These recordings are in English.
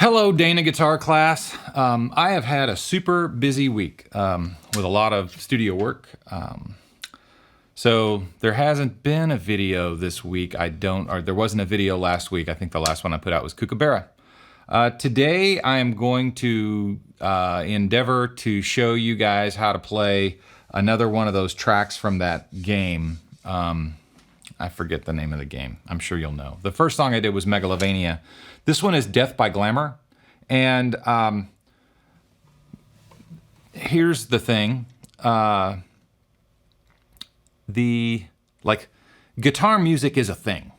Hello, Dana Guitar class. I have had a super busy week with a lot of studio work. So there hasn't been a video this week. There wasn't a video last week. I think the last one I put out was Kookaburra. Today I am going to endeavor to show you guys how to play another one of those tracks from that game. I forget the name of the game. I'm sure you'll know. The first song I did was Megalovania. This one is Death by Glamour. And here's the thing. Guitar music is a thing.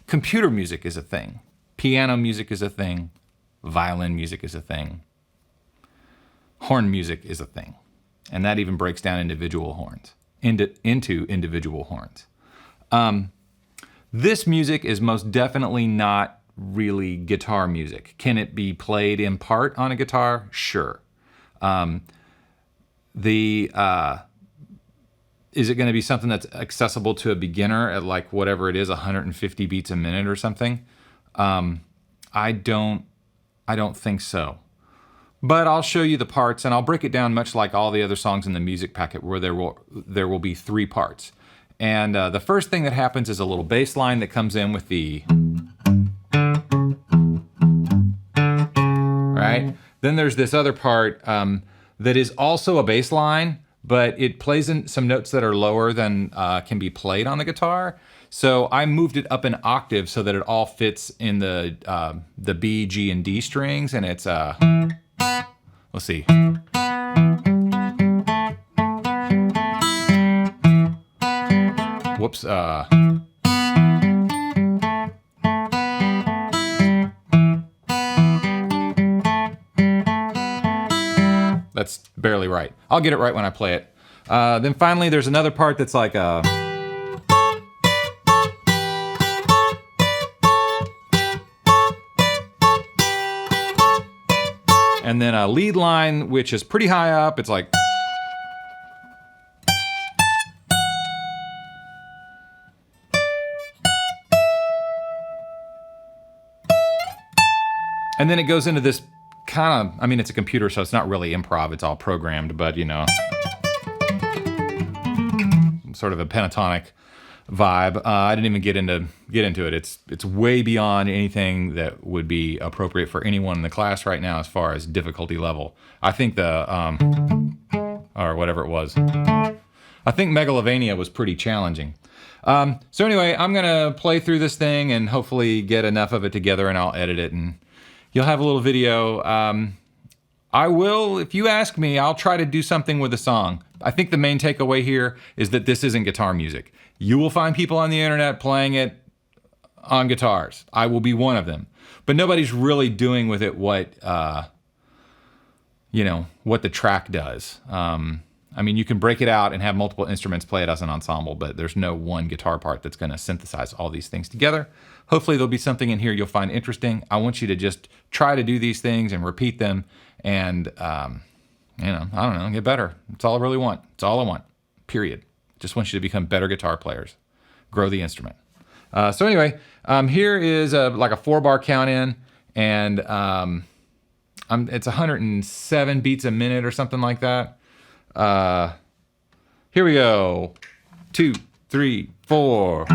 Computer music is a thing. Piano music is a thing. Violin music is a thing. Horn music is a thing. And that even breaks down individual horns into individual horns. This music is most definitely not really guitar music. Can it be played in part on a guitar? Sure. Is it going to be something that's accessible to a beginner at like whatever it is, 150 beats a minute or something? I don't think so. But I'll show you the parts and I'll break it down much like all the other songs in the music packet where there will be 3 parts. And the first thing that happens is a little bass line that comes in with the... Right? Then there's this other part that is also a bass line, but it plays in some notes that are lower than can be played on the guitar. So I moved it up an octave so that it all fits in the B, G, and D strings, and it's let's see. Whoops. That's barely right. I'll get it right when I play it. Then finally, there's another part that's like a... And then a lead line, which is pretty high up. It's like... And then it goes into this kind of, I mean, it's a computer, so it's not really improv, it's all programmed, but you know, sort of a pentatonic vibe. I didn't even get into it. It's way beyond anything that would be appropriate for anyone in the class right now as far as difficulty level. I think or whatever it was. I think Megalovania was pretty challenging. So anyway, I'm gonna play through this thing and hopefully get enough of it together, and I'll edit it and you'll have a little video. I will, if you ask me, I'll try to do something with the song. I think the main takeaway here is that this isn't guitar music. You will find people on the internet playing it on guitars. I will be one of them. But nobody's really doing with it what the track does. I mean, you can break it out and have multiple instruments play it as an ensemble, but there's no one guitar part that's going to synthesize all these things together. Hopefully there'll be something in here you'll find interesting. I want you to just try to do these things and repeat them and, I don't know, get better. That's all I really want. It's all I want, period. Just want you to become better guitar players. Grow the instrument. So anyway, here is like a 4-bar count in, and it's 107 beats a minute or something like that. Here we go. 2, 3, 4.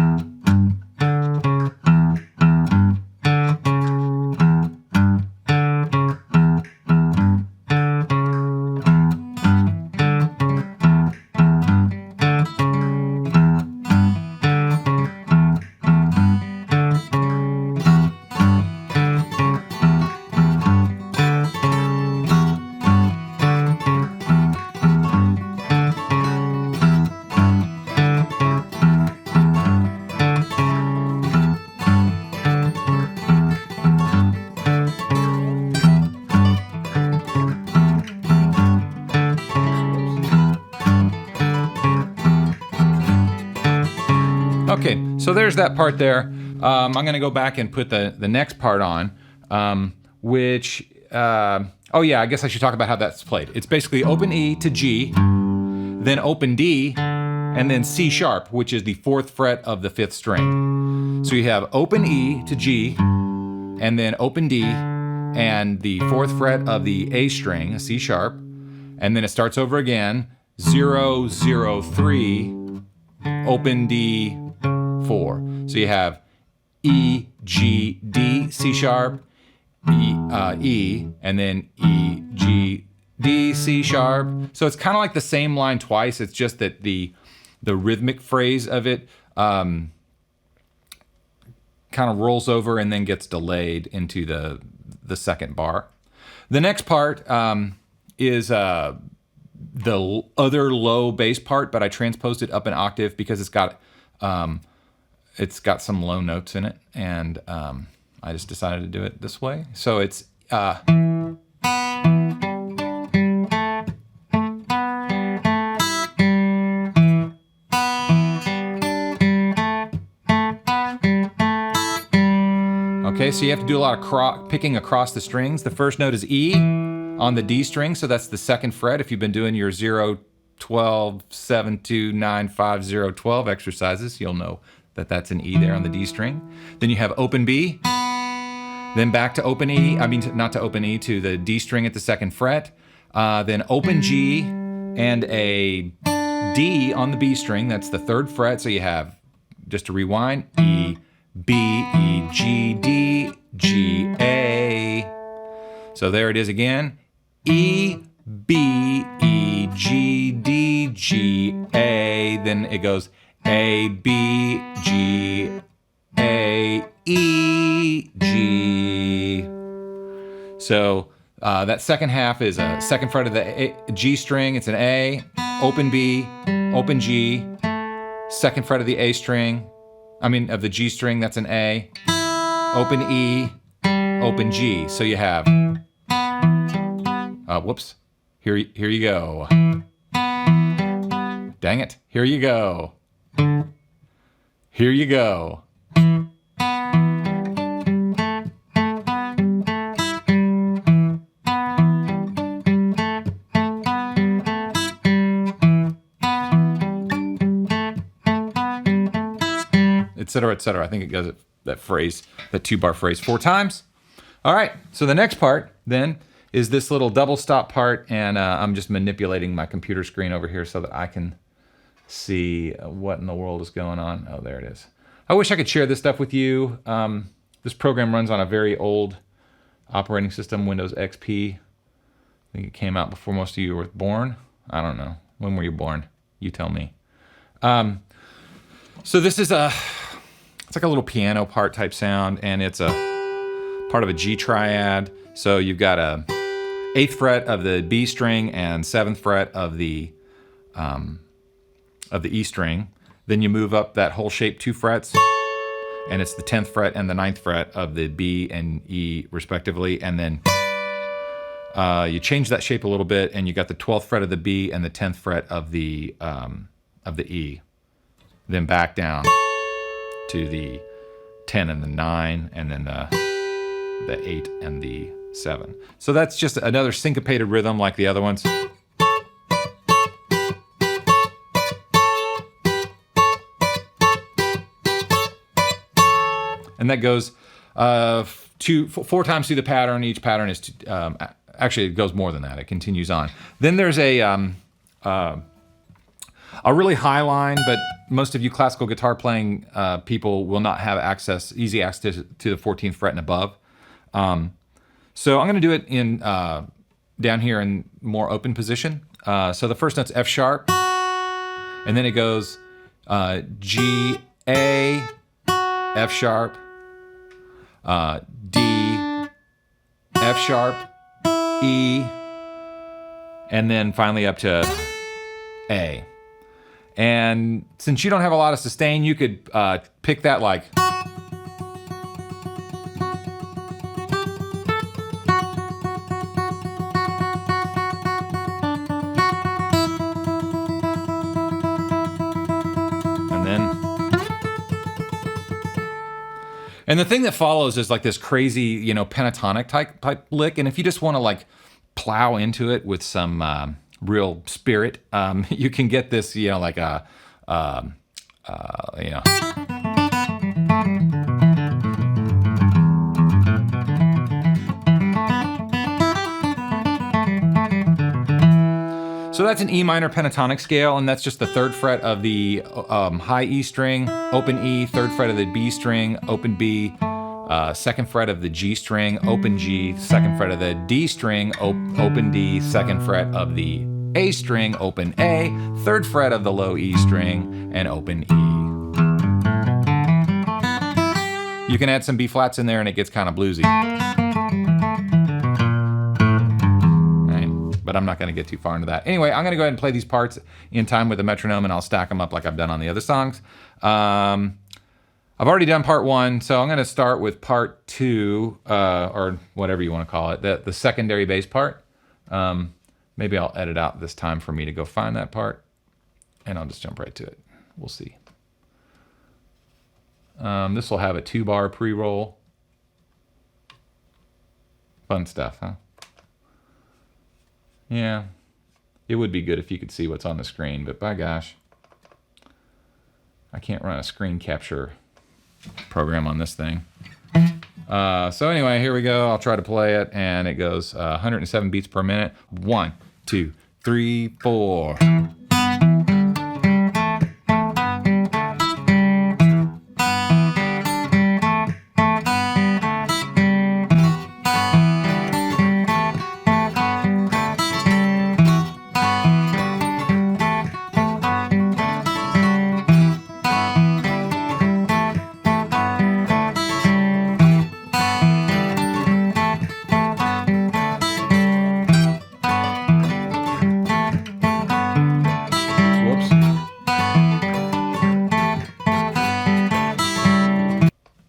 Okay, so there's that part there. I'm going to go back and put the next part on, which, oh yeah, I guess I should talk about how that's played. It's basically open E to G, then open D, and then C sharp, which is the 4th fret of the 5th string. So you have open E to G, and then open D, and the 4th fret of the A string, a C sharp, and then it starts over again, 0, 0, 3, open D, 4. So you have E, G, D, C sharp, E, and then E, G, D, C sharp. So it's kind of like the same line twice. It's just that the rhythmic phrase of it kind of rolls over and then gets delayed into the second bar. The next part is the other low bass part, but I transposed it up an octave because it's got some low notes in it, and I just decided to do it this way. So it's okay, so you have to do a lot of picking across the strings. The first note is E on the D string, so that's the 2nd fret. If you've been doing your 0, 12, 7, 2, 9, 5, 0, 12 exercises, you'll know that that's an E there on the D string. Then you have open B, then back to open E, not to open E, to the D string at the 2nd fret, then open G and a D on the B string, that's the 3rd fret, so you have, just to rewind, E, B, E, G, D, G, A. So there it is again, E, B, E, G, D, G, A, then it goes A, B, G, A, E, G. So that second half is a 2nd fret of the G string, it's an A, open B, open G, 2nd fret of the A string, of the G string, that's an A, open E, open G. So you have, whoops, here you go. Dang it, here you go. Here you go. Etc., etc. I think it goes that 2-bar phrase 4 times. All right, so the next part then is this little double stop part, and I'm just manipulating my computer screen over here so that I can see what in the world is going on. Oh, there it is. I wish I could share this stuff with you. This program runs on a very old operating system, Windows XP. I think it came out before most of you were born. I don't know. When were you born? You tell me. So this is it's like a little piano part type sound, and it's a part of a G triad. So you've got a 8th fret of the B string and 7th fret of the E string. Then you move up that whole shape 2 frets, and it's the 10th fret and the 9th fret of the B and E respectively. And then you change that shape a little bit, and you got the 12th fret of the B and the 10th fret of the E. Then back down to the 10 and the 9, and then the 8 and the 7. So that's just another syncopated rhythm like the other ones. And that goes 4 times through the pattern. Each pattern is, actually it goes more than that. It continues on. Then there's a really high line, but most of you classical guitar playing people will not have easy access to the 14th fret and above. So I'm going to do it in down here in more open position. So the first note's F sharp, and then it goes G, A, F sharp, D, F sharp, E, and then finally up to A. And since you don't have a lot of sustain, you could pick that like. And the thing that follows is like this crazy, pentatonic type lick. And if you just want to like plow into it with some real spirit, you can get this, like a, So that's an E minor pentatonic scale, and that's just the 3rd fret of the high E string, open E, 3rd fret of the B string, open B, 2nd fret of the G string, open G, 2nd fret of the D string, open D, 2nd fret of the A string, open A, 3rd fret of the low E string, and open E. You can add some B flats in there and it gets kind of bluesy. Right? But I'm not going to get too far into that. Anyway, I'm going to go ahead and play these parts in time with the metronome, and I'll stack them up like I've done on the other songs. I've already done part 1, so I'm going to start with part 2, or whatever you want to call it, the secondary bass part. Maybe I'll edit out this time for me to go find that part, and I'll just jump right to it. We'll see. This will have a 2-bar pre-roll. Fun stuff, huh? Yeah, it would be good if you could see what's on the screen, but by gosh, I can't run a screen capture program on this thing. So anyway, here we go. I'll try to play it, and it goes 107 beats per minute. 1, 2, 3, 4.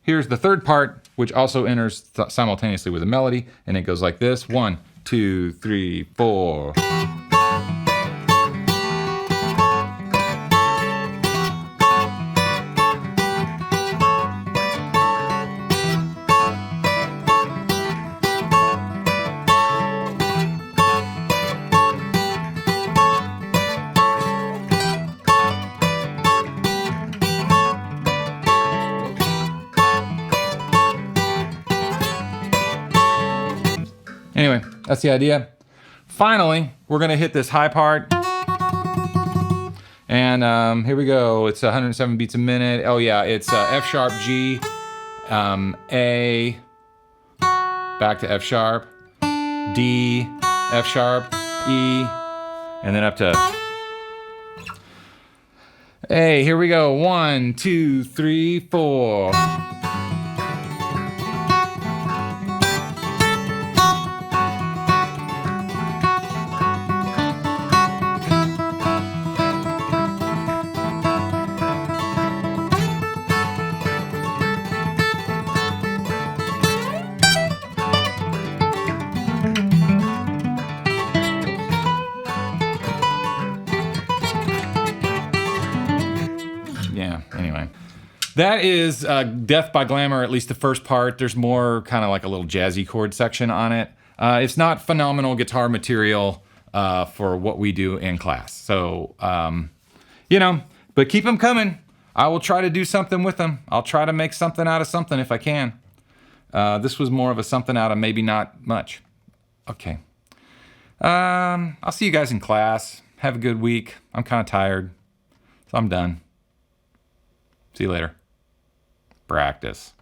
Here's the 3rd part, which also enters simultaneously with a melody, and it goes like this. 1, 2, 3, 4. Anyway, that's the idea. Finally, we're gonna hit this high part. And here we go. It's 107 beats a minute. Oh yeah, it's F sharp, G, A, back to F sharp, D, F sharp, E, and then up to A. Here we go. 1, 2, 3, 4. Yeah, anyway. That is Death by Glamour, at least the first part. There's more kind of like a little jazzy chord section on it. It's not phenomenal guitar material for what we do in class. So, you know, but keep them coming. I will try to do something with them. I'll try to make something out of something if I can. This was more of a something out of maybe not much. Okay. I'll see you guys in class. Have a good week. I'm kind of tired, so I'm done. See you later. Practice.